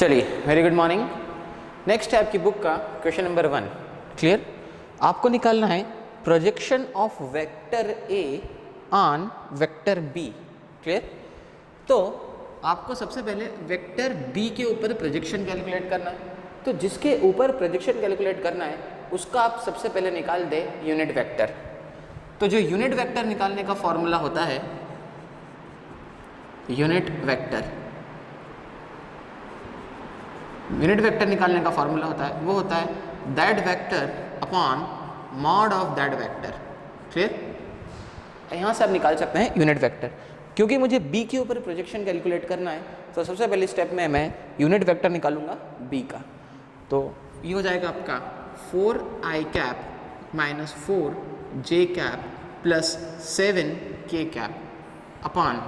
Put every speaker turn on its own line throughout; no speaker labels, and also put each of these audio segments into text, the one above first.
चलिए, very good morning. Next है आपकी बुक का क्वेश्चन नंबर 1। क्लियर? आपको निकालना है projection of vector A on vector B. Clear? तो आपको सबसे पहले वेक्टर बी के ऊपर प्रोजेक्शन कैलकुलेट करना है। तो जिसके ऊपर प्रोजेक्शन कैलकुलेट करना है उसका आप सबसे पहले निकाल दे यूनिट वेक्टर। तो जो यूनिट वेक्टर निकालने का फॉर्मूला होता है, यूनिट वेक्टर निकालने का फॉर्मूला होता है, वो होता है that vector upon mod of that vector. Clear? यहाँ से आप निकाल सकते हैं यूनिट वेक्टर। क्योंकि मुझे बी के ऊपर प्रोजेक्शन कैलकुलेट करना है तो सबसे पहले स्टेप में मैं यूनिट वेक्टर निकालूंगा बी का। तो ये हो जाएगा आपका 4i cap minus 4j cap plus 7k cap upon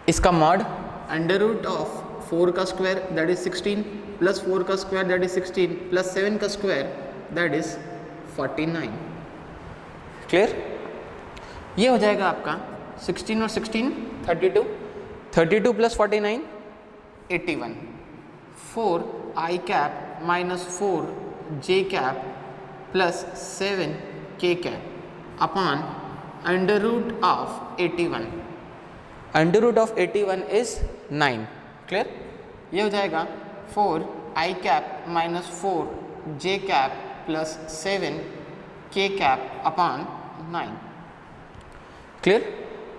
इसका मॉड अंडर रूट ऑफ 4 का स्क्वायर दैट इज 16 प्लस 4 का स्क्वायर दैट इज 16 प्लस 7 का स्क्वायर दैट इज 49। क्लियर? ये हो जाएगा आपका 16 और 16 32, 32 plus 49 81, 4i cap minus 4j cap plus 7k cap upon under root of 81। Under root of 81 is 9। Clear? ये हो जाएगा 4i cap minus 4j cap plus 7k cap upon 9। Clear?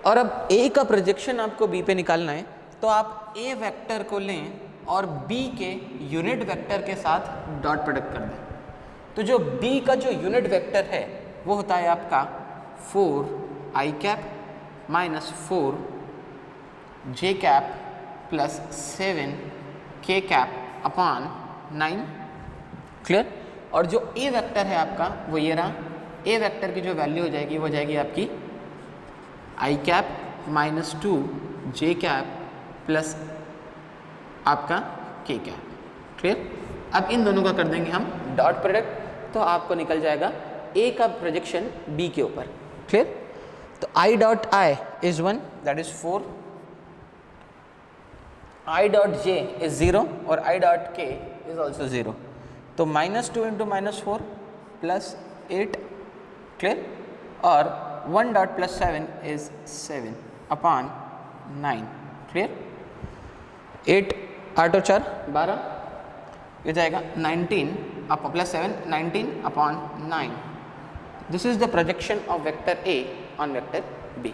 और अब a का प्रोजेक्शन आपको b पे निकालना है तो आप a वेक्टर को लें और b के यूनिट वेक्टर के साथ डॉट प्रोडक्ट कर दें। तो जो b का जो यूनिट वेक्टर है वो होता है आपका 4i cap minus 4j cap plus 7k cap upon 9। Clear? और जो a वेक्टर है आपका वो ये रहा। a वेक्टर की जो वैल्यू हो जाएगी वो हो जाएगी आपकी i cap minus 2j cap plus आपका k कैप। क्लियर? अब इन दोनों का कर देंगे हम डॉट प्रोडक्ट तो आपको निकल जाएगा a का प्रोजेक्शन b के ऊपर। क्लियर? तो i dot i is 1 that is 4, i dot j is 0 और i dot k is also 0। तो minus 2 into minus 4 plus 8। Clear? और 1 dot plus 7 is 7 upon 9। Clear? 8 8 और 4 12, ये जाएगा 19 up plus 7 19 upon 9। This is the projection of vector A on vector B।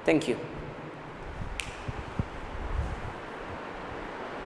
Thank you.